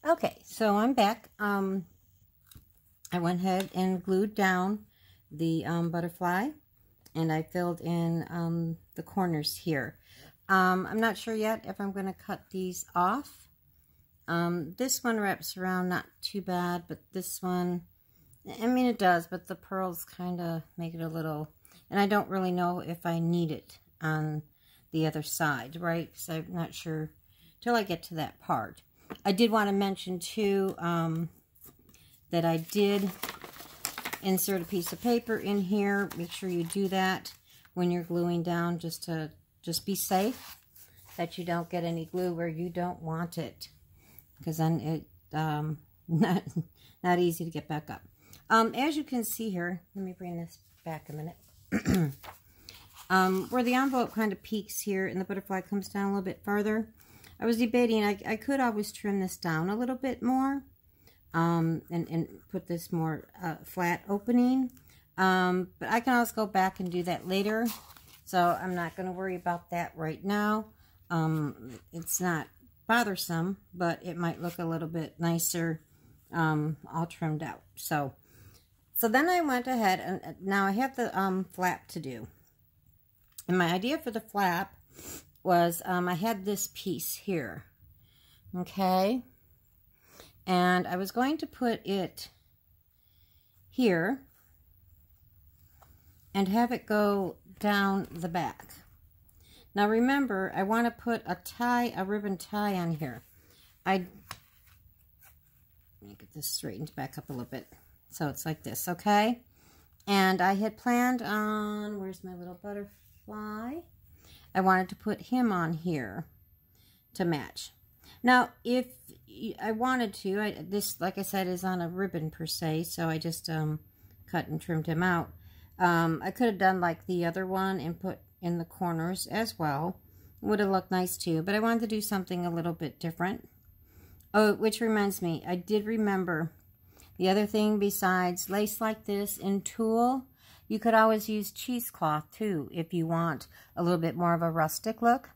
Okay, so I'm back. I went ahead and glued down the butterfly, and I filled in the corners here. I'm not sure yet if I'm going to cut these off. This one wraps around not too bad, but this one, I mean it does, but the pearls kind of make it a little, and I don't really know if I need it on the other side, right? Because I'm not sure till I get to that part. I did want to mention too that I did insert a piece of paper in here. Make sure you do that when you're gluing down, just be safe that you don't get any glue where you don't want it, because then it not easy to get back up. As you can see here, let me bring this back a minute. Where the envelope kind of peaks here and the butterfly comes down a little bit farther, I was debating, I could always trim this down a little bit more, and put this more flat opening, but I can also go back and do that later, so I'm not going to worry about that right now. It's not bothersome, but it might look a little bit nicer all trimmed out. So then I went ahead, and now I have the flap to do. And my idea for the flap was, I had this piece here, okay? And I was going to put it here and have it go down the back. Now remember, I want to put a ribbon tie on here. Let me get this straightened back up a little bit. So it's like this, okay? And I had planned on, where's my little butterfly? I wanted to put him on here to match. Now, if I wanted to, this, like I said, is on a ribbon per se, so I just cut and trimmed him out. I could have done like the other one and put in the corners as well. Would have looked nice too, but I wanted to do something a little bit different. Oh, which reminds me, I did remember the other thing besides lace like this in tulle. You could always use cheesecloth too if you want a little bit more of a rustic look.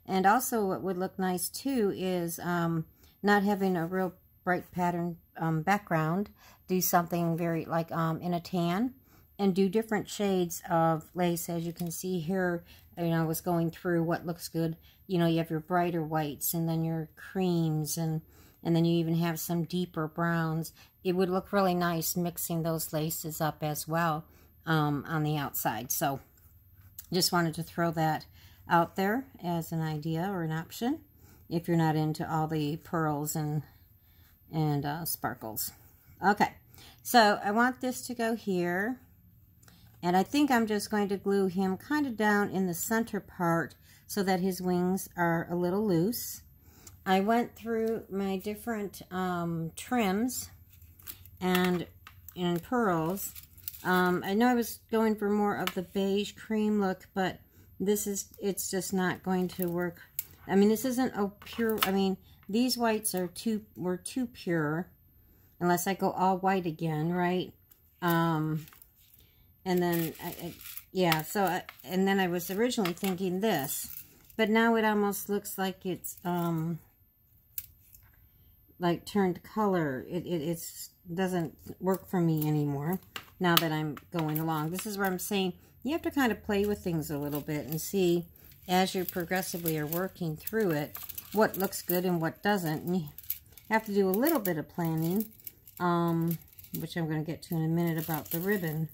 And also what would look nice too is not having a real bright pattern background. Do something very like in a tan, and do different shades of lace. As you can see here, you know, I was going through what looks good. You know, you have your brighter whites, and then your creams, and then you even have some deeper browns. It would look really nice mixing those laces up as well on the outside. So just wanted to throw that out there as an idea or an option if you're not into all the pearls and sparkles. Okay, so I want this to go here, and I think I'm just going to glue him kind of down in the center part so that his wings are a little loose. I went through my different trims and pearls. I know I was going for more of the beige cream look, but it's just not going to work. I mean, this isn't a pure, I mean, these whites were too pure, unless I go all white again, right? And then, and then I was originally thinking this, but now it almost looks like it's, like turned color. It doesn't work for me anymore now that I'm going along. This is where I'm saying you have to kind of play with things a little bit and see, as you progressively are working through it, what looks good and what doesn't. And you have to do a little bit of planning, which I'm going to get to in a minute about the ribbon.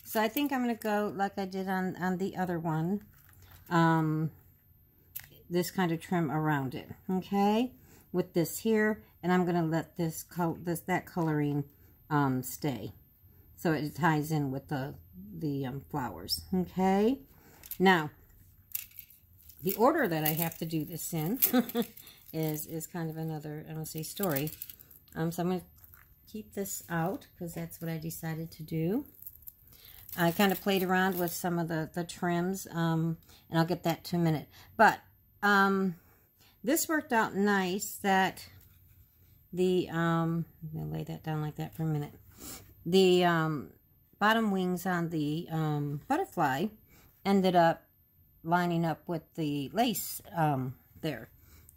So I think I'm going to go like I did on the other one, this kind of trim around it, okay, with this here, and I'm going to let that coloring stay, so it ties in with the flowers, okay. Now, the order that I have to do this in is kind of another, I don't say story. So I'm going to keep this out because that's what I decided to do. I kind of played around with some of the trims, and I'll get that to a minute. But this worked out nice that the, I'm going to lay that down like that for a minute. The bottom wings on the butterfly ended up lining up with the lace there.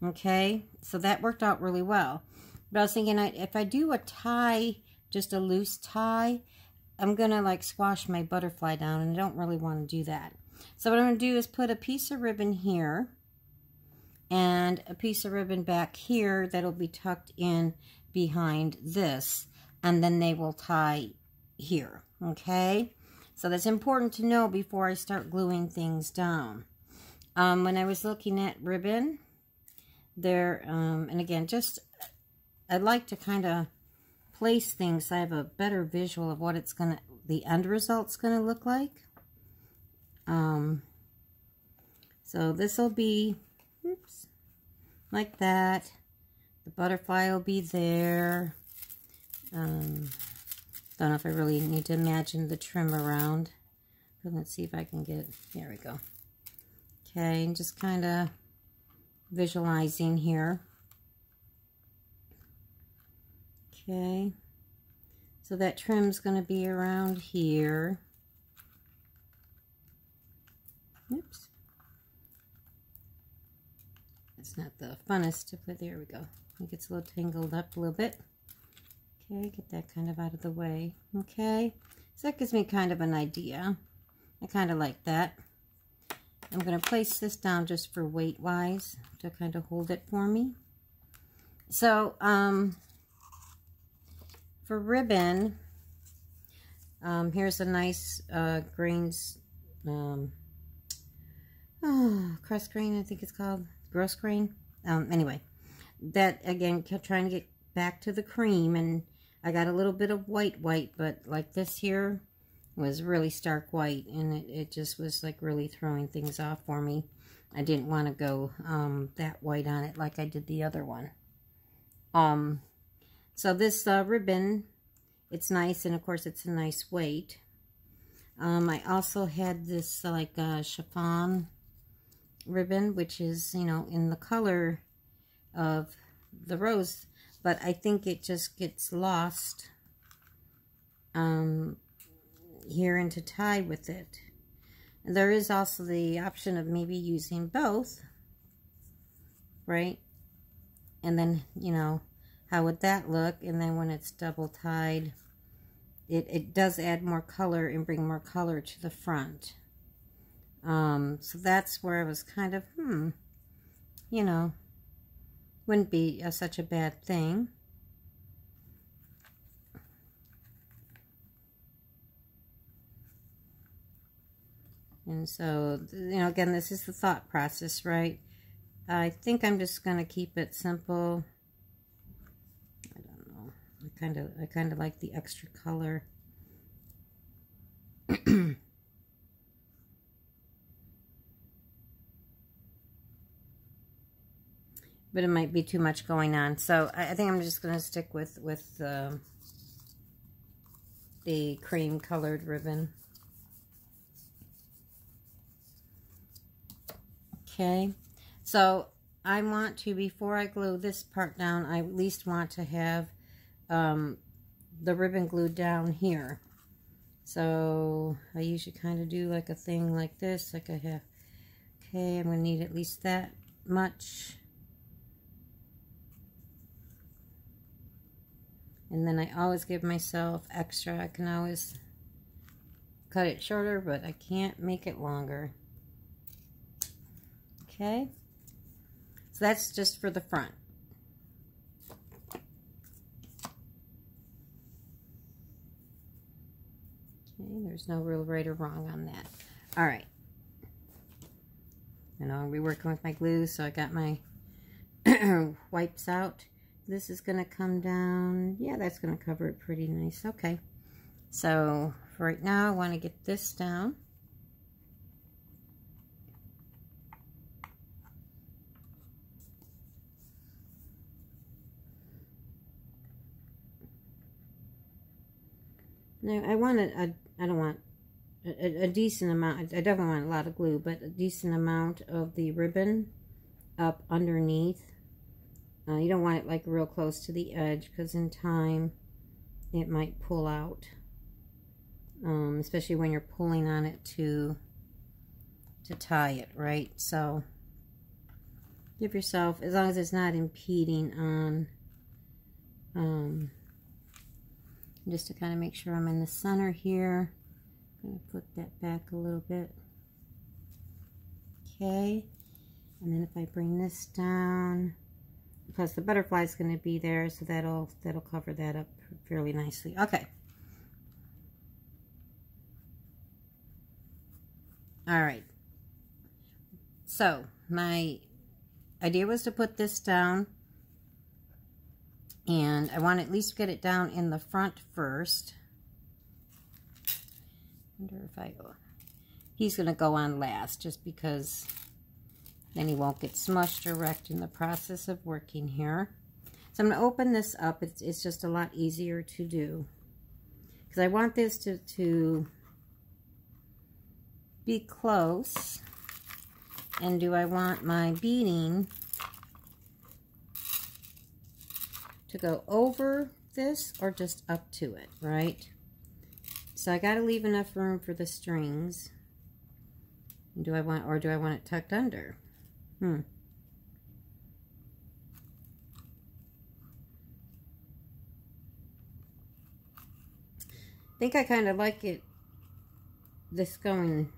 Okay, so that worked out really well. But I was thinking, if I do a tie, just a loose tie, I'm going to like squash my butterfly down, and I don't really want to do that. So what I'm going to do is put a piece of ribbon here and a piece of ribbon back here that'll be tucked in behind this, and then they will tie here, okay? So that's important to know before I start gluing things down. When I was looking at ribbon, there, and again, just, I'd like to kind of place things so I have a better visual of what it's going to, the end result's going to look like. So this will be, oops, like that. The butterfly will be there. Don't know if I really need to imagine the trim around. But let's see if I can get, there we go. Okay, and just kind of visualizing here. Okay, so that trim's going to be around here. Oops. It's not the funnest to put, there we go. It gets a little tangled up a little bit. Okay, get that kind of out of the way. Okay, so that gives me kind of an idea. I kind of like that. I'm going to place this down just for weight-wise to kind of hold it for me. So, for ribbon, here's a nice grains, crust grain, I think it's called, gross grain. Anyway, that again, kept trying to get back to the cream, and I got a little bit of white, but like this here was really stark white, and it just was like really throwing things off for me. I didn't want to go that white on it like I did the other one. So this ribbon, it's nice, and of course it's a nice weight. I also had this like chiffon ribbon, which is, you know, in the color of the rose, but I think it just gets lost here into tie with it. And there is also the option of maybe using both, right? And then, you know, how would that look? And then when it's double tied, it does add more color and bring more color to the front. So that's where I was kind of, you know, wouldn't be such a bad thing. And so, you know, again, this is the thought process, right? I think I'm just going to keep it simple. I don't know. I kind of like the extra color. But it might be too much going on. So I think I'm just going to stick with the cream colored ribbon. Okay, so I want to, before I glue this part down, I at least want to have the ribbon glued down here. So I usually kind of do like a thing like this, like I have. Okay, I'm going to need at least that much. And then I always give myself extra. I can always cut it shorter, but I can't make it longer. Okay, so that's just for the front. Okay, there's no real right or wrong on that. All right. And I'll be working with my glue, so I got my wipes out. This is going to come down. Yeah, that's going to cover it pretty nice. Okay, so for right now, I want to get this down. Now, I want I don't want a decent amount. I definitely want a lot of glue, but a decent amount of the ribbon up underneath. You don't want it like real close to the edge, because in time it might pull out, especially when you're pulling on it to tie it, right? So give yourself, as long as it's not impeding on just to kind of make sure I'm in the center here. I'm going to put that back a little bit. Okay, and then if I bring this down, plus the butterfly is going to be there, so that'll cover that up fairly nicely. Okay. All right. So my idea was to put this down, and I want to at least get it down in the front first. I wonder if he's going to go on last, just because then he won't get smushed or wrecked in the process of working here. So I'm going to open this up. It's just a lot easier to do, because I want this to be close. And do I want my beading to go over this or just up to it, right? So I got to leave enough room for the strings. Do I want it tucked under? I think I kind of like this going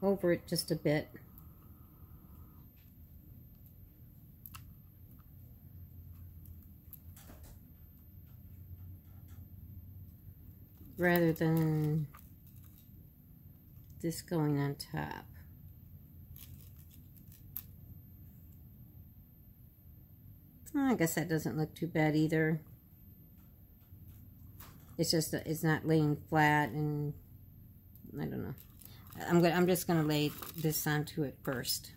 over it just a bit. Rather than this going on top. I guess that doesn't look too bad either. It's just that it's not laying flat, and I don't know. I'm just gonna lay this onto it first.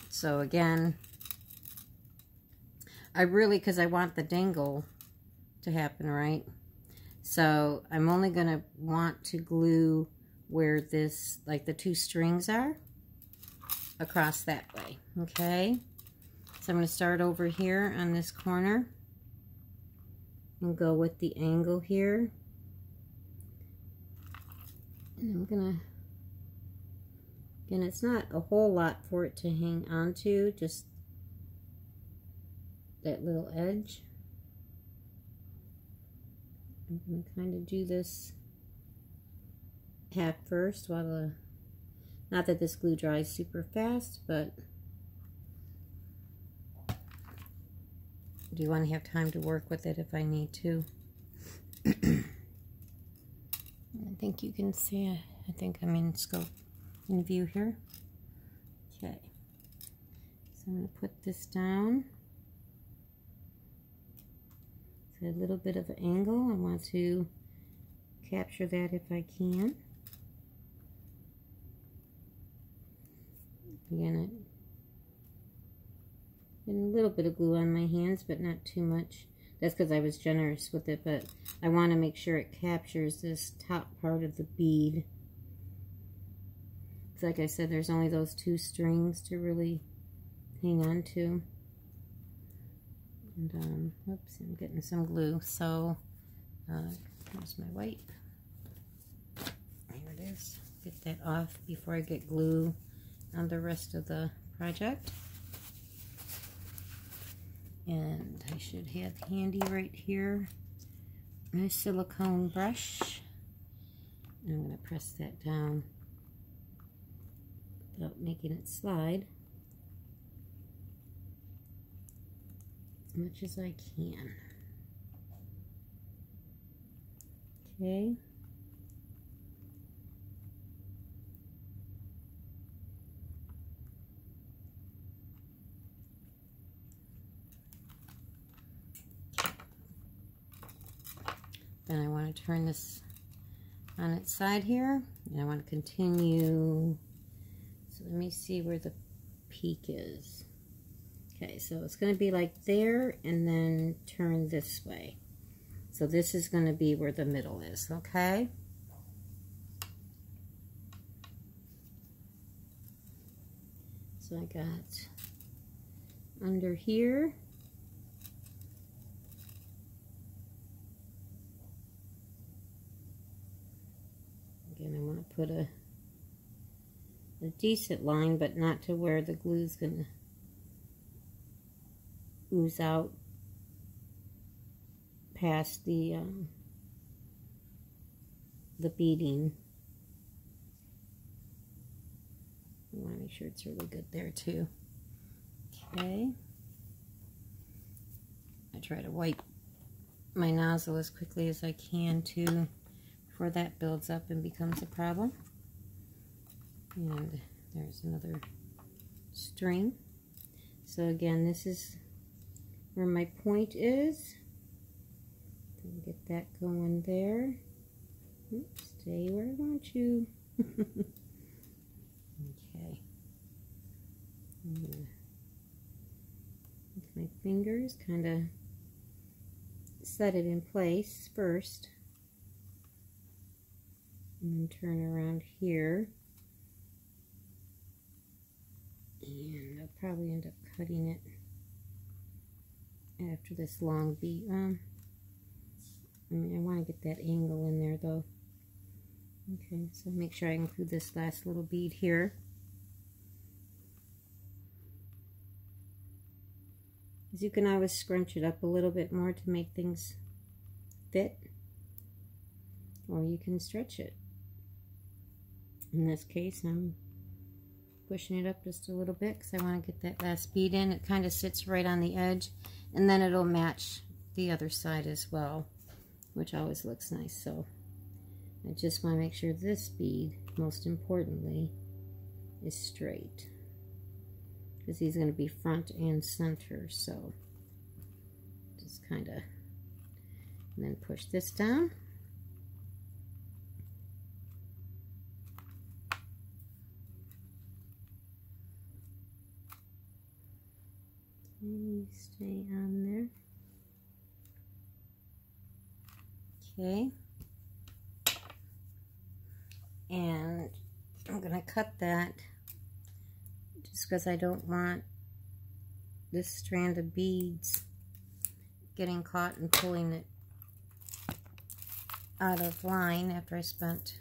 So again, because I want the dangle to happen, right? So I'm only gonna want to glue where this, like the two strings are, across that way, okay? So I'm gonna start over here on this corner and go with the angle here. And I'm gonna, again, it's not a whole lot for it to hang onto, just that little edge. I'm going to kind of do this half first while not that this glue dries super fast, but I do want to have time to work with it if I need to. I think you can see, I think I'm in scope, in view here. Okay, so I'm going to put this down. A little bit of an angle. I want to capture that if I can. Again, a little bit of glue on my hands, but not too much. That's because I was generous with it, but I want to make sure it captures this top part of the bead. Because like I said, there's only those two strings to really hang on to. And, oops, I'm getting some glue, so here's my wipe. There it is. Get that off before I get glue on the rest of the project. And I should have handy right here my silicone brush. And I'm going to press that down without making it slide as much as I can. Okay. Then I want to turn this on its side here, and I want to continue. So let me see where the peak is. Okay, so it's going to be like there, and then turn this way. So this is going to be where the middle is, okay? So I got under here. Again, I want to put a a decent line, but not to where the glue's gonna ooze out past the beading. I want to make sure it's really good there too. Okay. I try to wipe my nozzle as quickly as I can too, before that builds up and becomes a problem. And there's another string. So again, this is where my point is. Get that going there. Oops, stay where I want you. Okay. With my fingers, kind of set it in place first. And then turn around here. And I'll probably end up cutting it after this long bead. I want to get that angle in there though. Okay, so make sure I include this last little bead here. As you can always scrunch it up a little bit more to make things fit, or you can stretch it. In this case, I'm pushing it up just a little bit because I want to get that last bead in. It kind of sits right on the edge, and then it'll match the other side as well, which always looks nice. So I just want to make sure this bead, most importantly, is straight, because he's going to be front and center. So just kind of, and then push this down. Okay, stay on there. Okay, and I'm going to cut that just because I don't want this strand of beads getting caught and pulling it out of line after I spent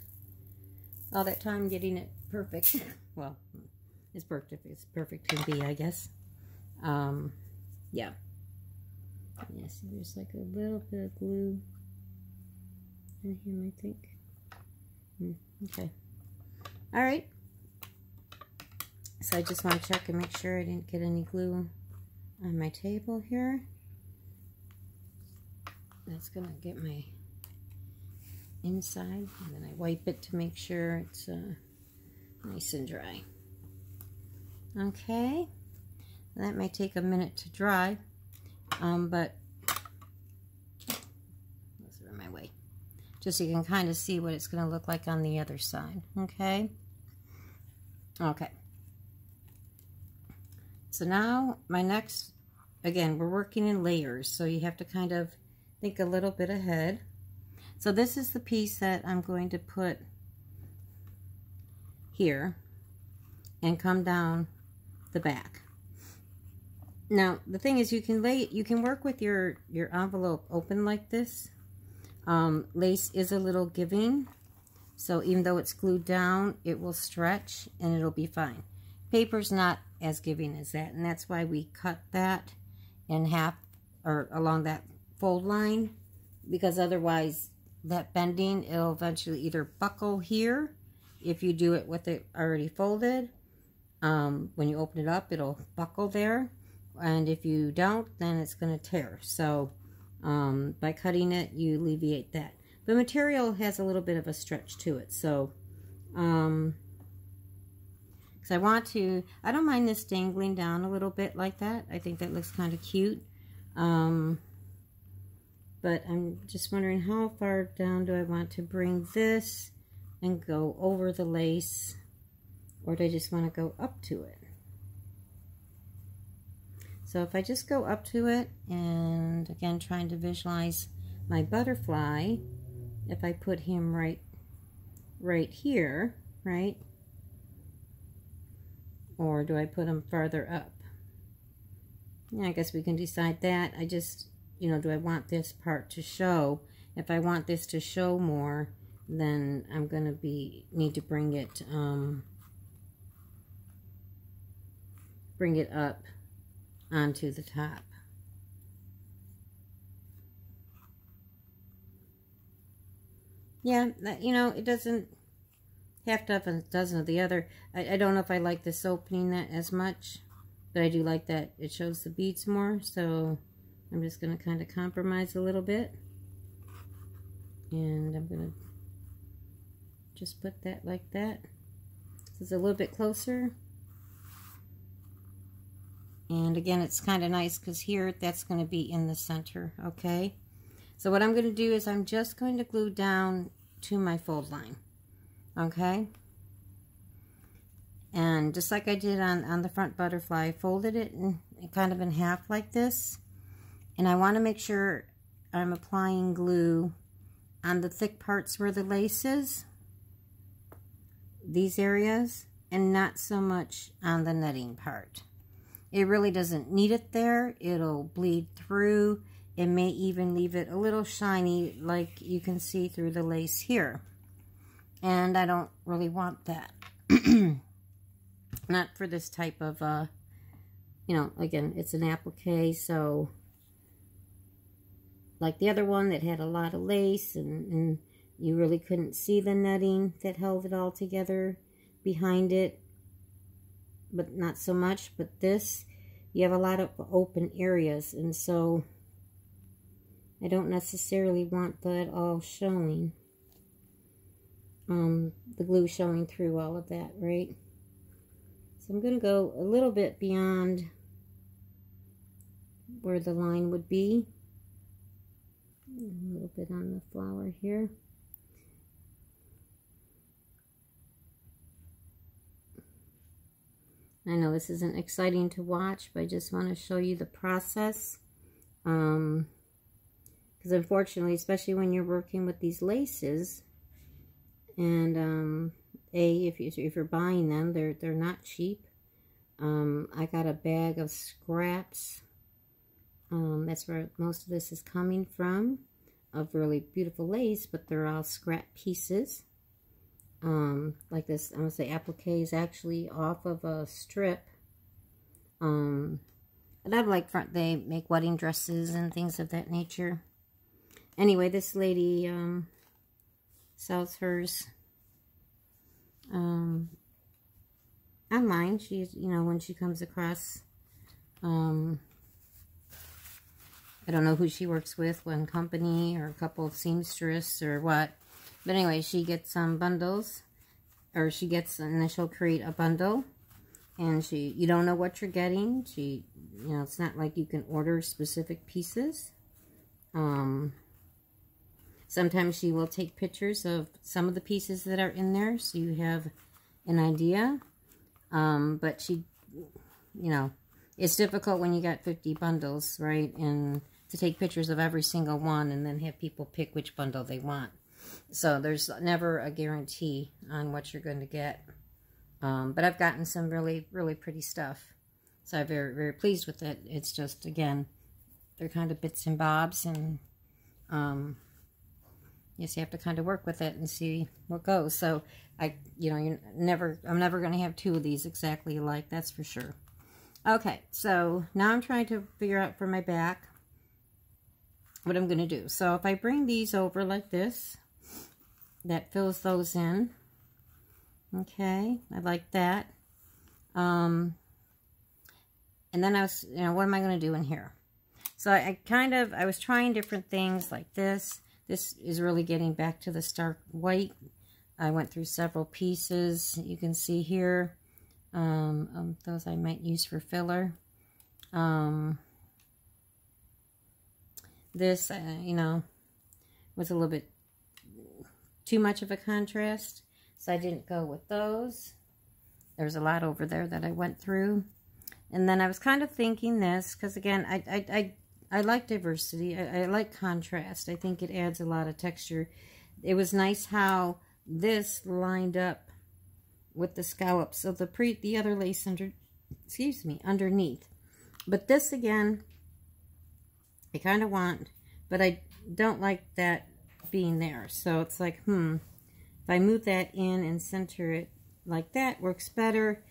all that time getting it perfect. Well, as perfect as perfect can be, I guess. Yeah. Yeah, see, there's like a little bit of glue in him, I think. Okay. All right. So I just want to check and make sure I didn't get any glue on my table here. That's going to get my inside, and then I wipe it to make sure it's nice and dry. Okay. That may take a minute to dry, but those are in my way. Just so you can kind of see what it's going to look like on the other side. Okay. Okay. So now my next, again, we're working in layers, so you have to kind of think a little bit ahead. So this is the piece that I'm going to put here and come down the back. Now the thing is, you can work with your envelope open like this. Lace is a little giving, so even though it's glued down, it will stretch and it'll be fine. Paper's not as giving as that, and that's why we cut that in half, or along that fold line, because otherwise that bending, it'll eventually either buckle here if you do it with it already folded. When you open it up, it'll buckle there, and if you don't, then it's going to tear. So by cutting it, you alleviate that. The material has a little bit of a stretch to it, so because I don't mind this dangling down a little bit like that. I think that looks kind of cute. But I'm just wondering, how far down do I want to bring this and go over the lace, or do I just want to go up to it? So if I just go up to it, and again trying to visualize my butterfly, if I put him right here, right? Or do I put him farther up? Yeah, I guess we can decide that. I just, do I want this part to show? If I want this to show more, then I'm going to need to bring it bring it up onto the top. Yeah, you know, it doesn't have to have a dozen of the other. I don't know if I like this opening that as much, but I do like that it shows the beads more, so I'm just going to kind of compromise a little bit. And I'm going to just put that like that. So it's a little bit closer. And again, it's kind of nice because here, that's going to be in the center, okay? So what I'm going to do is I'm just going to glue down to my fold line, okay? And just like I did on the front butterfly, I folded it in, kind of in half like this. And I want to make sure I'm applying glue on the thick parts where the lace is, these areas, and not so much on the netting part. It really doesn't need it there. It'll bleed through. It may even leave it a little shiny, like you can see through the lace here. And I don't really want that. Not for this type of, you know, again, it's an applique, so like the other one that had a lot of lace and you really couldn't see the netting that held it all together behind it, but not so much. But this, you have a lot of open areas, and so I don't necessarily want that all showing. The glue showing through all of that, right? So I'm going to go a little bit beyond where the line would be. A little bit on the flower here. I know this isn't exciting to watch, but I just want to show you the process. Because unfortunately, especially when you're working with these laces, and if you're buying them, they're not cheap. I got a bag of scraps. That's where most of this is coming from, of really beautiful lace, but they're all scrap pieces. Like this, I'm gonna say applique is actually off of a strip. And I like they make wedding dresses and things of that nature. Anyway, this lady sells hers online. She's, you know, when she comes across, I don't know who she works with, one company or a couple of seamstress or what. But anyway, she gets some bundles, or she gets, and then she'll create a bundle. And you don't know what you're getting. You know, it's not like you can order specific pieces. Sometimes she will take pictures of some of the pieces that are in there, so you have an idea. But she, you know, it's difficult when you got 50 bundles, right? And to take pictures of every single one and then have people pick which bundle they want. So there's never a guarantee on what you're going to get. But I've gotten some really, really pretty stuff. So I'm very, very pleased with it. It's just, again, they're kind of bits and bobs, and you just have to kind of work with it and see what goes. So I'm never going to have two of these exactly alike, that's for sure. Okay, so now I'm trying to figure out for my back what I'm going to do. So if I bring these over like this, that fills those in. Okay, I like that. And then I was, what am I going to do in here? So I was trying different things like this. This is really getting back to the stark white. I went through several pieces. You can see here. Those I might use for filler. This, was a little bit too much of a contrast, so I didn't go with those. There's a lot over there that I went through. And then I was kind of thinking this, because again, I like diversity. I like contrast. I think it adds a lot of texture. It was nice how this lined up with the scallops of the other lace underneath. But this again, I kind of want, but I don't like that being there. So it's like, if I move that in and center it like that, works better.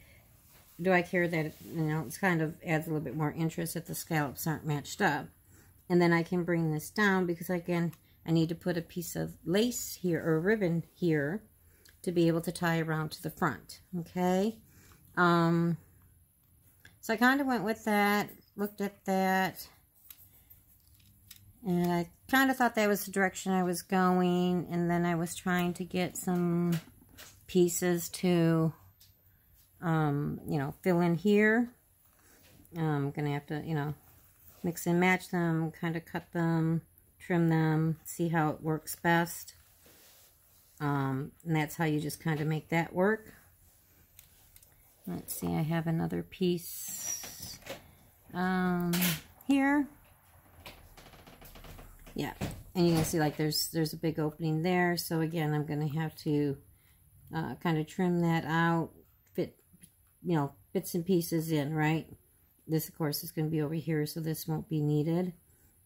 do I care that, you know, it's kind of adds a little bit more interest if the scallops aren't matched up. And then I can bring this down because, again, I need to put a piece of lace here or ribbon here to be able to tie around to the front, okay? So I kind of went with that, looked at that, and I kind of thought that was the direction I was going, and then I was trying to get some pieces to, you know, fill in here. I'm going to have to, you know, mix and match them, kind of cut them, trim them, see how it works best. And that's how you just kind of make that work. Let's see, I have another piece here. Yeah, and you can see like there's a big opening there. So again, I'm going to have to kind of trim that out, fit, you know, bits and pieces in, right? This, of course, is going to be over here, so this won't be needed.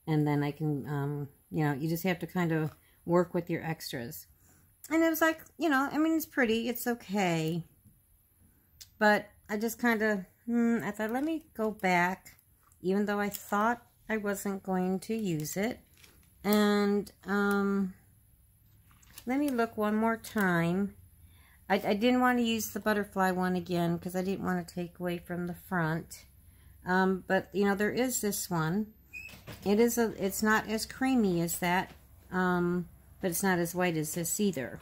And then I can, you know, you just have to kind of work with your extras. And it was like, you know, I mean, it's pretty, it's okay. But I just kind of, I thought, let me go back, even though I thought I wasn't going to use it. And let me look one more time. I didn't want to use the butterfly one again because I didn't want to take away from the front. But, you know, there is this one. It's not as creamy as that, but it's not as white as this either.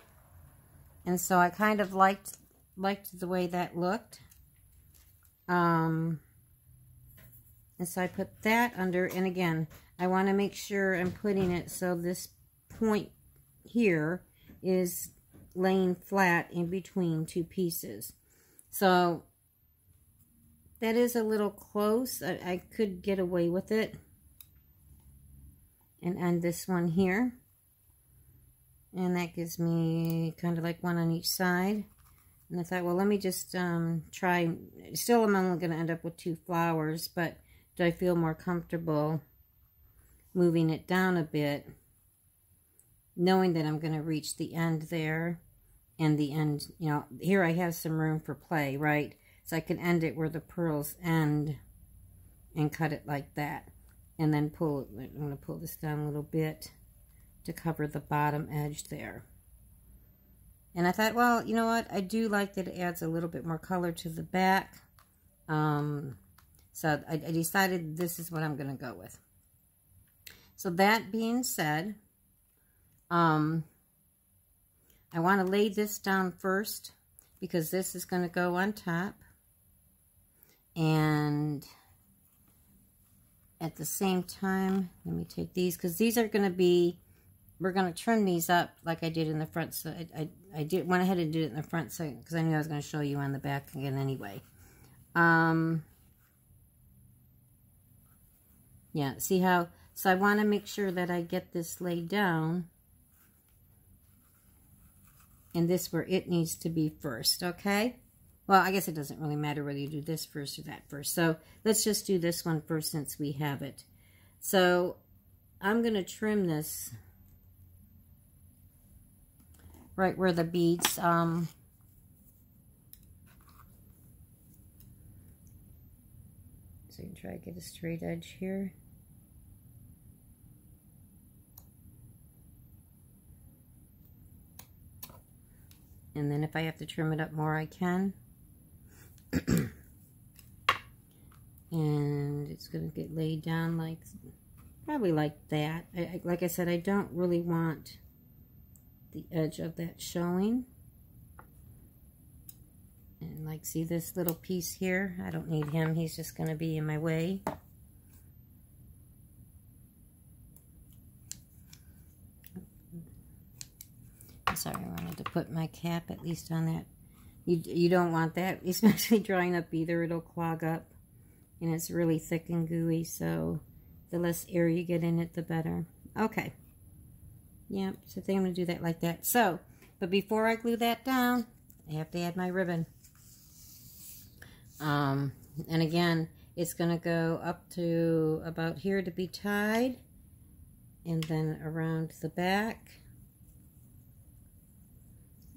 And so I kind of liked the way that looked. And so I put that under, and again, I want to make sure I'm putting it so this point here is laying flat in between two pieces. So that is a little close. I could get away with it. And end this one here. And that gives me kind of like one on each side. And I thought, well, let me just try. Still, I'm only going to end up with 2 flowers, but do I feel more comfortable moving it down a bit, knowing that I'm going to reach the end there, and the end, you know, here I have some room for play, right? So I can end it where the pearls end and cut it like that. And then pull it, I'm going to pull this down a little bit to cover the bottom edge there. And I thought, well, you know what? I do like that it adds a little bit more color to the back. So I decided this is what I'm going to go with. So that being said, I want to lay this down first because this is going to go on top. And at the same time, let me take these, because these are going to be, we're going to trim these up like I did in the front. So I went ahead and did it in the front because I knew I was going to show you on the back again anyway. Yeah, see how, so I want to make sure that I get this laid down. And this where it needs to be first, okay? Well, I guess it doesn't really matter whether you do this first or that first. So let's just do this one first since we have it. So I'm going to trim this right where the beads, so you can try to get a straight edge here. And then if I have to trim it up more, I can. And it's going to get laid down like, probably like that. Like I said, I don't really want the edge of that showing. And like, see this little piece here? I don't need him. He's just going to be in my way. Sorry, I wanted to put my cap at least on that. You don't want that, especially drying up either. It'll clog up. And it's really thick and gooey, so the less air you get in it, the better. Okay. Yep, so I think I'm going to do that like that. So, but before I glue that down, I have to add my ribbon. And again, it's going to go up to about here to be tied. And then around the back.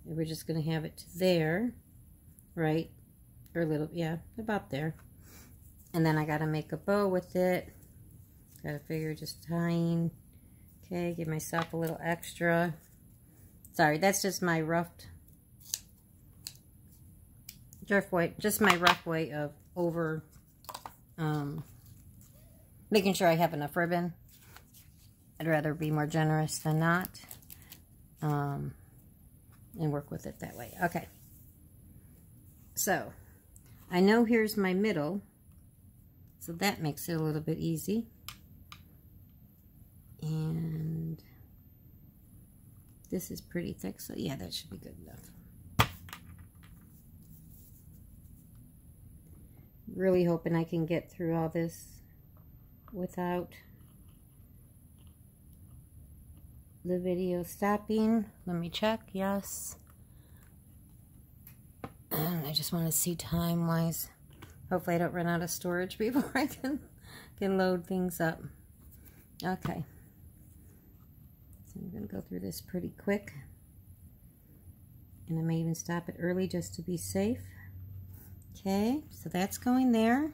We're just going to have it to there, right? or a little, yeah, about there. And then I got to make a bow with it. Got to figure just tying. Okay, give myself a little extra. Sorry, that's just my rough way, just my rough way of over making sure I have enough ribbon. I'd rather be more generous than not, and work with it that way. Okay, so I know here's my middle, so that makes it a little bit easy. And this is pretty thick, so yeah, that should be good enough. Really hoping I can get through all this without the video stopping. Let me check. Yes. And I just want to see time-wise. Hopefully I don't run out of storage before I can load things up. Okay. So I'm going to go through this pretty quick. And I may even stop it early just to be safe. Okay, so that's going there.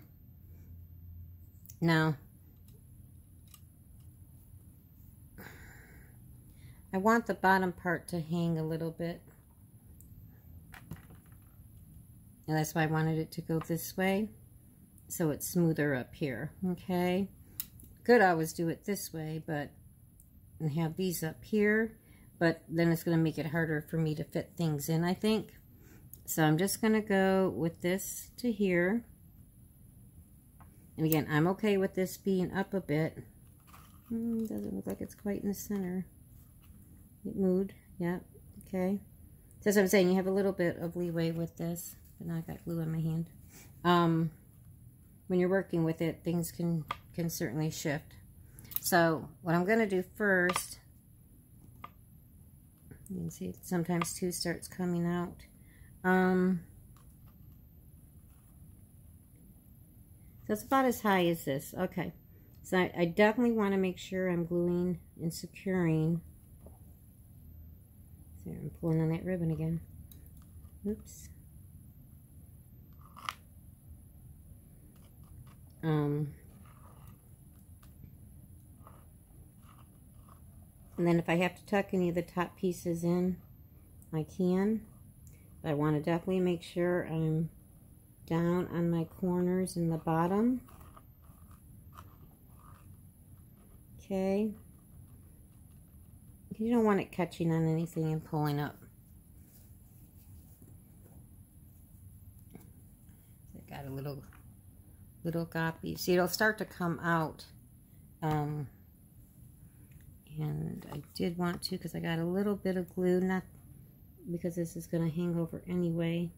Now, I want the bottom part to hang a little bit. And that's why I wanted it to go this way, so it's smoother up here, okay? Could always do it this way, but, and have these up here, but then it's going to make it harder for me to fit things in, I think. So I'm just going to go with this to here. And again, I'm okay with this being up a bit. Doesn't look like it's quite in the center. It moved, yeah, okay. So as I'm saying, you have a little bit of leeway with this. But now I got glue on my hand. When you're working with it, things can certainly shift. So what I'm going to do first, you can see sometimes two starts coming out. So it's about as high as this. Okay. So I definitely want to make sure I'm gluing and securing. So I'm pulling on that ribbon again. Oops. And then if I have to tuck any of the top pieces in, I can. But I want to definitely make sure I'm down on my corners in the bottom. Okay. You don't want it catching on anything and pulling up. I got a little copy. See, it'll start to come out. And I did want to, because I got a little bit of glue, not because this is going to hang over anyway.